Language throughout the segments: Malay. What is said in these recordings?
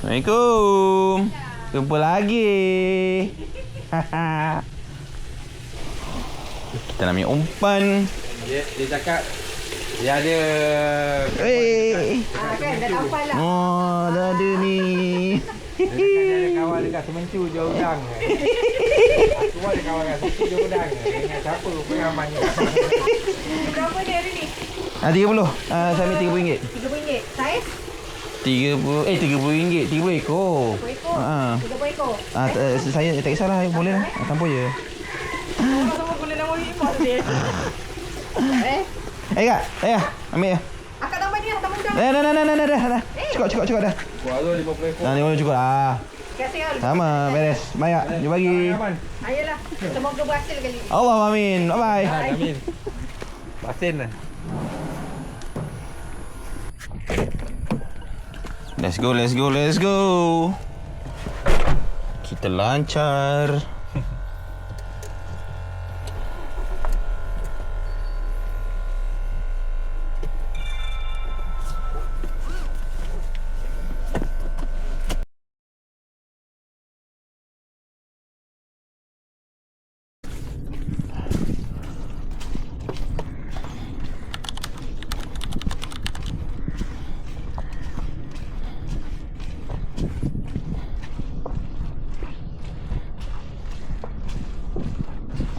Assalamualaikum. Jumpa lagi. Kita nak ambil umpan. Dia cakap dia ada kan dah dapat lah. Oh, dah ada ni. dia ada kawan dekat Semencu Johor Udang. Aku ada kawan dekat Semencu Johor Udang. Dengan siapa pengaman ni? Berapa ni hari ni? 30. Saya ambil RM30. RM30. Saiz? 30 ringgit 30 ekor. 2 ekor? Ha. 30 ekor? Saya tak kisahlah, boleh lah. Campur je. Orang sama guna nama limau dia. Kak, ambil ya. Akak tambah dia, tambah udang. Dah. Cukup dah. Wah, tu 50 ekor. 50 cukup lah. Terima kasih Al. Sama, beres. Baik, dia bagi. Ayolah, semoga berhasil kali ni. Allah amin. Bye-bye. Amin. Pasin lah. Let's go. Kita lancar.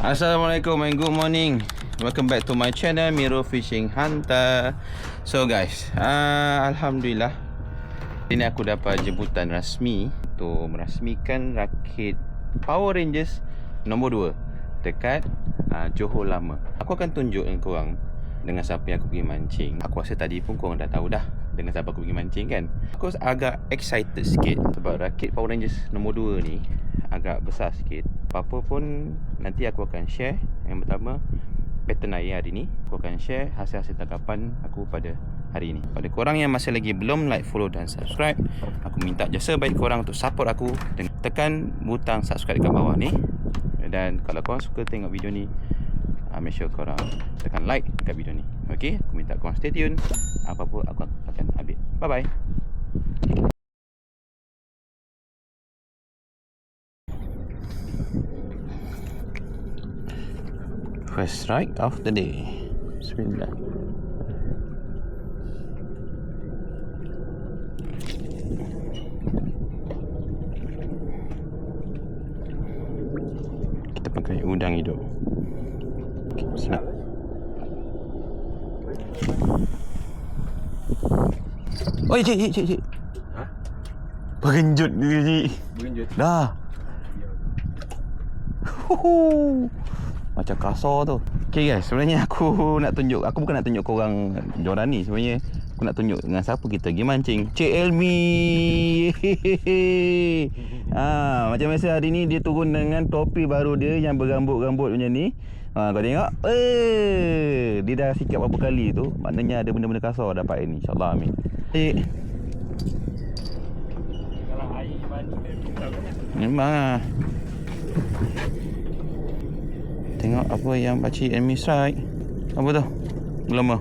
Assalamualaikum and good morning. Welcome back to my channel Miro Fishing Hunter. So guys, alhamdulillah ini aku dapat jemputan rasmi untuk merasmikan rakit Power Rangers nombor 2 dekat Johor Lama. Aku akan tunjukkan korang dengan siapa yang aku pergi mancing. Aku rasa tadi pun korang dah tahu dah dengan siapa aku pergi mancing kan. Aku agak excited sikit sebab rakit Power Rangers nombor 2 ni agak besar sikit. Apa-apa pun nanti aku akan share. Yang pertama, pattern air hari ni. Aku akan share hasil-hasil tangkapan aku pada hari ini. Pada korang yang masih lagi belum like, follow dan subscribe, aku minta jasa baik korang untuk support aku dengan tekan butang subscribe dekat bawah ni. Dan kalau korang suka tengok video ni, make sure korang tekan like dekat video ni. Okay, aku minta korang stay tune. Apa-apa aku akan update. Bye-bye. First strike of the day. Bismillah. Kita pakai udang hidup. Okay, bismillah. Oi, cik. Ha? Pengenjut dia, cik. Bergenjut. Dah. Huhu. Macam kasar tu. Okay guys, sebenarnya aku nak tunjuk. Aku bukan nak tunjuk korang joran ni. Sebenarnya aku nak tunjuk dengan siapa kita pergi mancing. Cik Elmi. Macam biasa hari ni dia turun dengan topi baru dia yang berambut-rambut macam ni. Kau tengok. Dia dah sikap berapa kali tu. Maknanya ada benda-benda kasar dapat ni. InsyaAllah, amin. Kalau air mandi Memang lah. Tengok apa yang pakcik Elmi strike. Apa tu? Lama.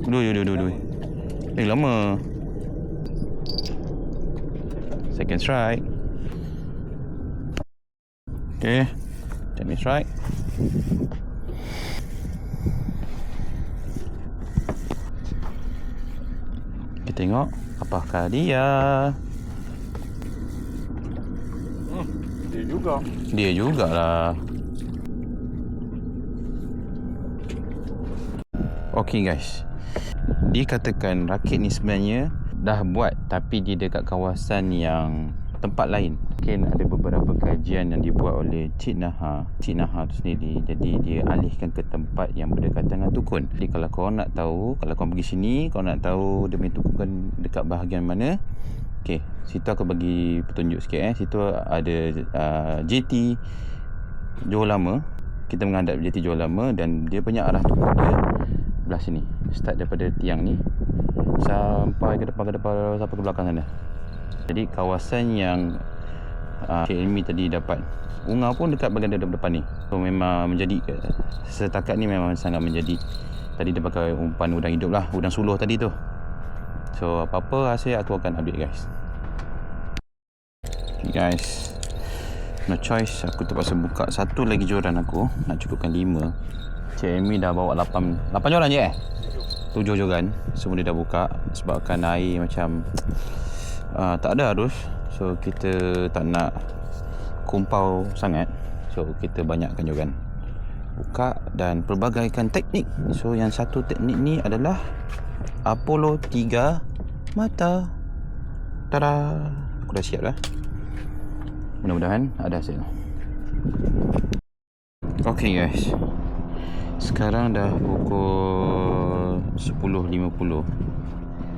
Dua. Lama. Second strike. Okay, Elmi strike. Kita tengok apakah dia. Dia jugalah. Okay guys, dikatakan rakit ni sebenarnya dah buat tapi dia dekat kawasan yang tempat lain. Mungkin ada beberapa kajian yang dibuat oleh Cik Naha tu sendiri. Jadi dia alihkan ke tempat yang berdekatan dengan tukun. Jadi kalau korang nak tahu, kalau korang pergi sini, korang nak tahu dia punya tukun dekat bahagian mana, okay, situ aku bagi petunjuk sikit. Situ ada JT Johor Lama. Kita menghadap JT Johor Lama dan dia punya arah tukun dia belah sini. Start daripada tiang ni sampai ke depan sampai ke belakang sana. Jadi kawasan yang Cik Elmi tadi dapat unga pun dekat bahagian depan ni. So memang menjadi setakat ni memang sangat menjadi. Tadi dia pakai umpan udang hidup lah, udang suluh tadi tu. So apa-apa hasil aku akan update guys. Guys, no choice, aku terpaksa buka satu lagi joran aku. Nak cukupkan 5. Cik Amy dah bawa 8 joran je 7 joran. Semua dia dah buka. Sebabkan air macam tak ada arus. So kita tak nak kumpau sangat. So kita banyakkan joran buka dan pelbagaikan teknik. So yang satu teknik ni adalah Apollo 3 mata. Tada. Aku dah siap dah. Mudah-mudahan ada hasil. Okay guys, sekarang dah pukul 10.50.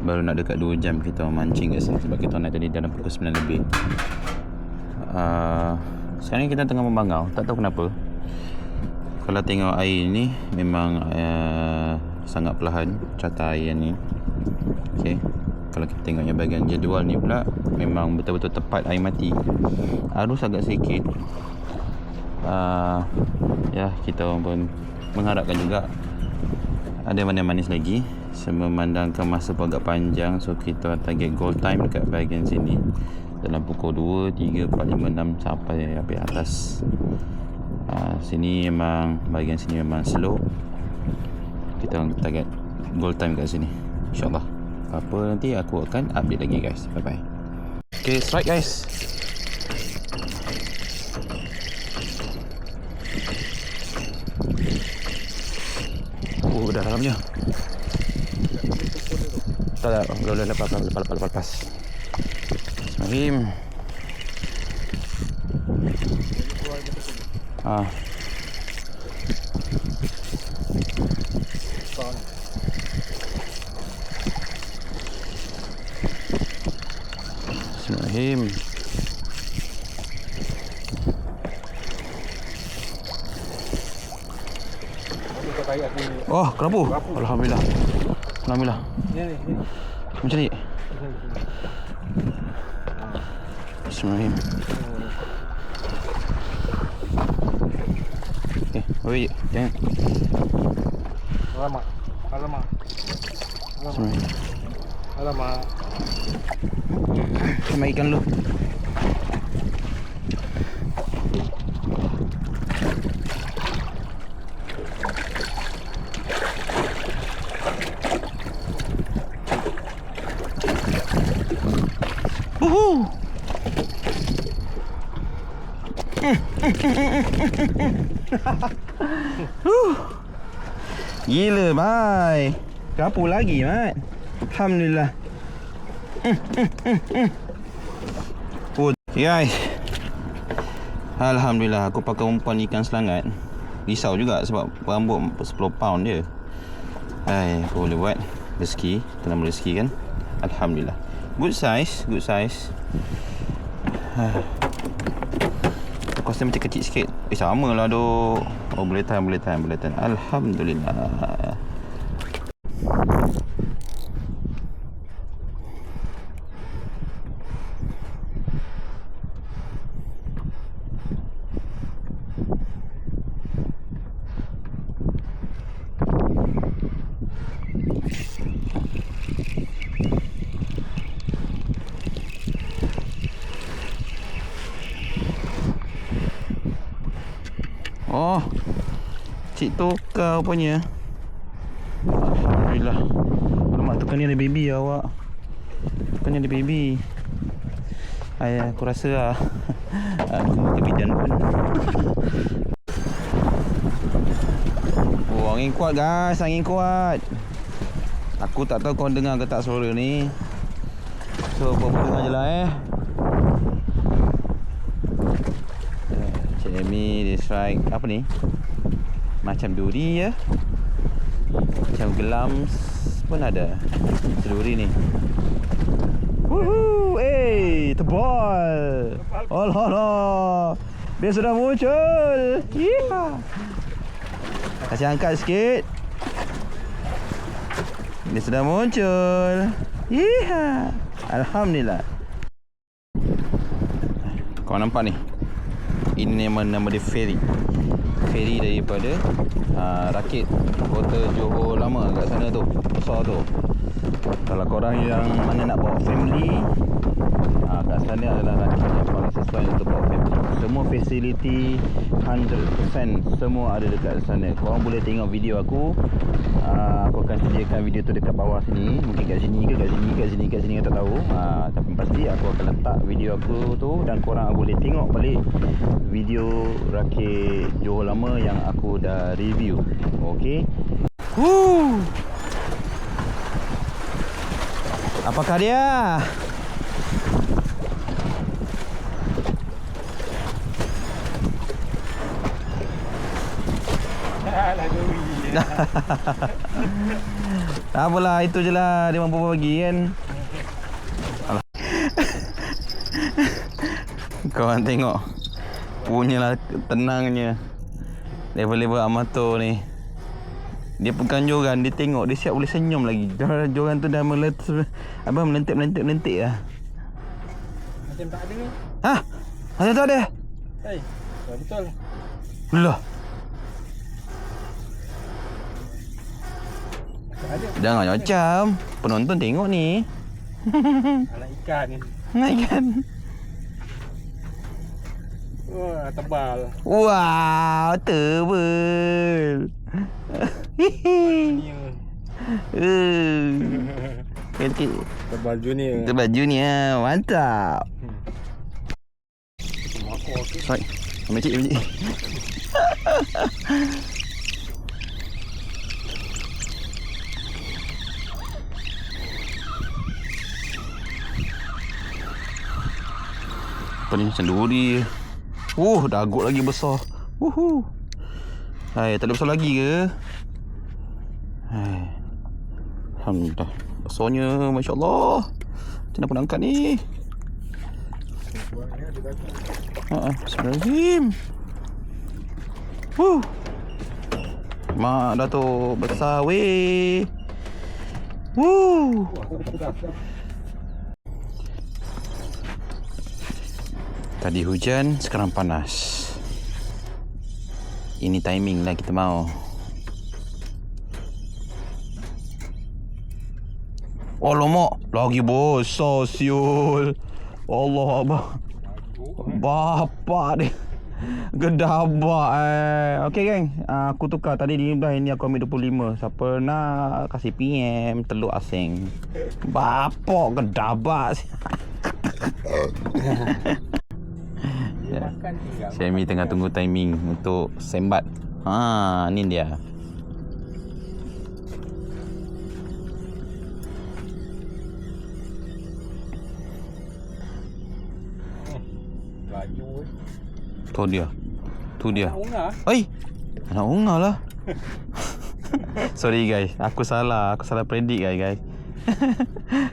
Baru nak dekat 2 jam kita mancing kat sini. Sebab kita naik tadi dalam pukul 9 lebih. Sekarang kita tengah membangau. Tak tahu kenapa. Kalau tengok air ni memang sangat perlahan carata air ni. Okay. Kalau kita tengok yang bahagian jadual ni pula, memang betul-betul tepat air mati. Arus agak sikit. Ya, kita pun mengharapkan juga ada manis-manis lagi. Memandangkan masa pun agak panjang. So kita target goal time dekat bahagian sini dalam pukul 2, 3, 4, 5, 6 sampai atas. Sini memang, bahagian sini memang slow. Kita target goal time kat sini, InsyaAllah. Apa nanti aku akan update lagi guys. Bye bye. Okay, strike guys. Dah dalamnya. Tak, boleh lepas. Bismillahirrahmanirrahim. Bismillahirrahmanirrahim. Oh, kerapu. Alhamdulillah. Alhamdulillah. Ni. Macam ni. Bismillahirrahmanirrahim. Okay, wait, jangan. Alamak. Bismillahirrahmanirrahim. Alamak. Sama ikan dulu. Gila, bye. Kerapu lagi, Mat. Alhamdulillah. Guys, alhamdulillah aku pakai umpan ikan selangat. Risau juga sebab rambut 10 pound dia. Aku boleh buat. Rezeki, tenang rezeki kan. Alhamdulillah. Good size. Aku rasa macam kecil sikit. Sama lah duk. Oh, boleh tahan. Alhamdulillah. Oh, cik tukar rupanya. Alhamdulillah. Alamak, tukar ni ada baby awak. Tukar ni ada baby. Aku rasa lah aku makan bidan pun. Oh, angin kuat guys, angin kuat. Aku tak tahu kau dengar ke tak suara ni. So, apa-apa dengar je lah Cik Amy dia strike apa ni? Macam duri ya. Macam gelam pun ada. Duri ni. Woohoo! Tebal. Allah. Dia sudah muncul. Yeeha. Kasih angkat sikit. Dia sudah muncul. Yeeha. Alhamdulillah. Kau nampak ni? Ini nama dia Ferry. feri daripada Rakit Kota Johor Lama kat sana tu, besar tu. Kalau korang yang mana nak bawa family, kat sana adalah Rakit yang paling sesuai untuk bawa family. Semua fasiliti 100% semua ada dekat sana. Korang boleh tengok video aku. Aku akan sediakan video tu dekat bawah sini. Mungkin kat sini ke, kat sini, kat sini, kat sini, tak tahu. Tapi pasti aku akan letak video aku tu dan korang boleh tengok balik video Rakit Johor Lama yang aku dah review. Okey. Apakah dia? Tak apalah, itu je lah dia mampu bagi kan. Alah. Korang tengok punyalah tenangnya level-level amatur ni. Dia pegang joran, dia tengok, dia siap boleh senyum lagi. Joran tu dah melentik lah. Macam tak ada ni. Hah? Macam tak ada? Betul. Lah. Jangan macam penonton tengok ni. Anak ikan. Anak ikan. Wah, tebal. Wow, tebal. Tebal junior. Tebal junior, mantap. Sorry, ambil cik. Apa ni, macam duri. Dagut lagi besar. Hai, tak ada besar lagi ke? Hai. Alhamdulillah. Besarnya, masya-Allah. Macam mana nak angkat ni? Bismillahirrahmanirrahim. Mak Datuk besar weh. Tadi hujan, sekarang panas. Ini timing lah kita mau. Oh lomak, lagi besar siul. Allah abah. Bapak dia gedabak Okey geng, aku tukar tadi 15, ini aku ambil 25. Siapa nak kasih PM telur asing. Bapak gedabak. Syami tengah tunggu timing untuk sembat. Ni dia. Tu dia. Anak unga lah. Sorry guys, aku salah predict guys.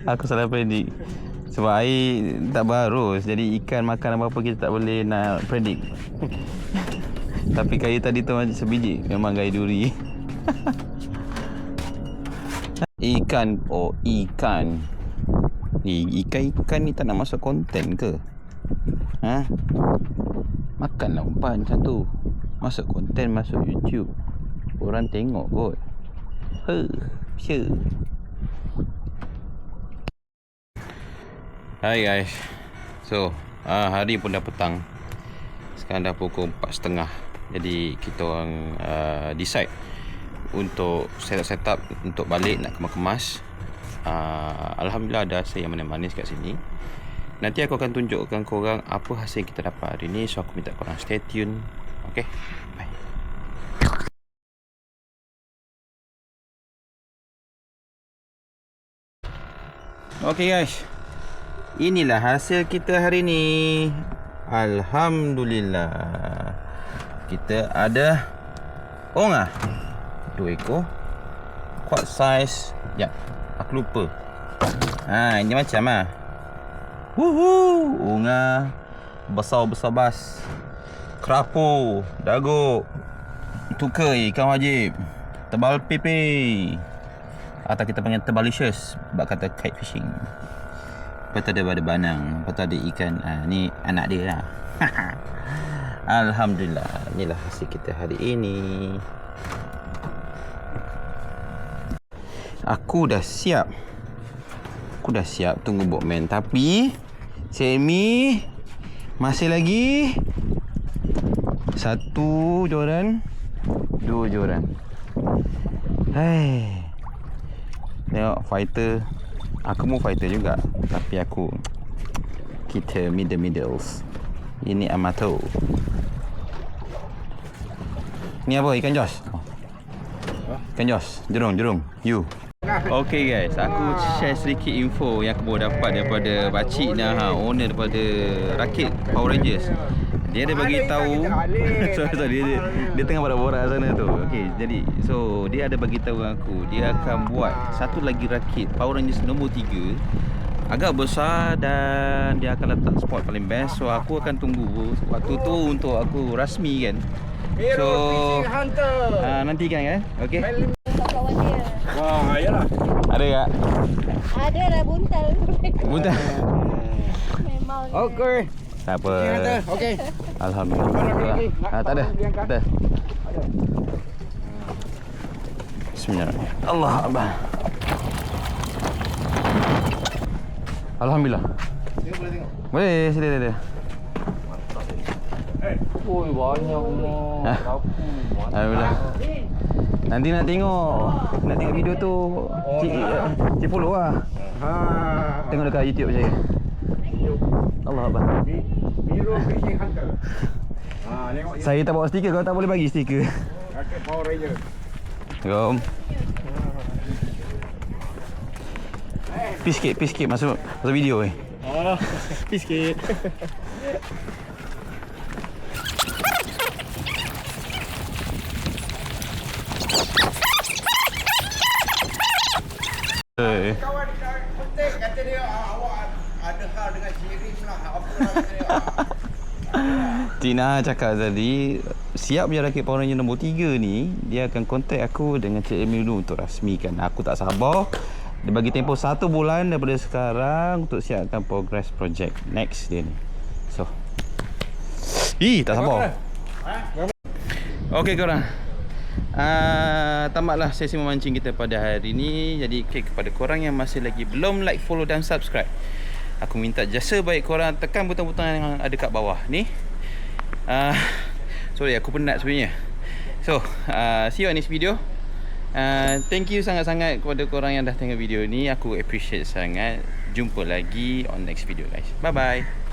Aku salah predict. Sebab air tak berarus, jadi ikan makan apa-apa kita tak boleh nak predict. Tapi gaya tadi tu macam sebiji, memang gaya duri. Ikan ni tak nak masuk konten ke? Makanlah umpan macam tu. Masuk konten, masuk YouTube. Orang tengok kot. Hai guys. So, hari pun dah petang. Sekarang dah pukul 4.30. Jadi kita orang decide untuk set up untuk balik nak kemas-kemas. Alhamdulillah ada hasil yang manis-manis kat sini. Nanti aku akan tunjukkan korang apa hasil yang kita dapat hari ni. So aku minta korang stay tune. Okay, bye. Okay guys, inilah hasil kita hari ni. Alhamdulillah. Kita ada onga 2 ekor. Quad size. Ya, aku lupa. Ini macam unga besar-besar bas. Kerapu, dagu, tukai, ikan wajib, tebal pipi, atau kita panggil tebalicious, sebab kata kite fishing. Lepas tu ada banang, lepas tu ada ikan. Ni anak dia lah. Alhamdulillah. Inilah hasil kita hari ini. Aku dah siap. Tunggu boatman. Tapi Semi masih lagi 1 joran, 2 joran. Hai. Tengok fighter. Aku mau fighter juga, tapi kita middles. Ini amateur. Ni apa? Ikan jos? Ikan jos. Jerung. You. Okay guys, aku share sedikit info yang aku baru dapat daripada pakcik owner daripada rakit Power Rangers. Dia ada bagi tahu dia tengah borak-borak sana tu. Okey, jadi dia ada bagi tahu aku dia akan buat satu lagi rakit Power Rangers nombor 3 agak besar dan dia akan letak spot paling best. So aku akan tunggu waktu tu untuk aku rasmi kan. So nantikan kan. Okey. Kawan dia. Wah, ayalah. Ada tak? Ada lah buntal. Memang. Okey. Tak apa. Okey. Alhamdulillah. Tak ada. Bismillahirrahmanirrahim. Allah Akbar. Alhamdulillah. Boleh tengok. Boleh, sila. Oi, banyak umur. Alhamdulillah. Nanti nak tengok video tu Cik Puluh lah. Tengok dekat YouTube saya. Allah Akbar. Miro Fishing Hunter. Tengok je. Saya tak bawa stiker, kau tak boleh bagi stiker. Rakit Power Ranger. Jom. Peace sikit masuk video Peace sikit. Kawan penting kata dia awak ada hal dengan Jirim lah. Apa Tina cakap tadi siap je rakit Power Ranger nombor 3 ni. Dia akan kontak aku dengan Cik Emil dulu untuk rasmikan. Aku tak sabar. Dia bagi tempoh 1 bulan daripada sekarang untuk siapkan progress project next dia ni. So tak sabar. Okey korang, tamatlah sesi memancing kita pada hari ni. Jadi kepada korang yang masih lagi belum like, follow dan subscribe, aku minta jasa baik korang tekan butang-butang yang ada kat bawah ni. Sorry aku penat sebenarnya. So see you on next video. Thank you sangat-sangat kepada korang yang dah tengok video ni. Aku appreciate sangat. Jumpa lagi on next video guys. Bye bye.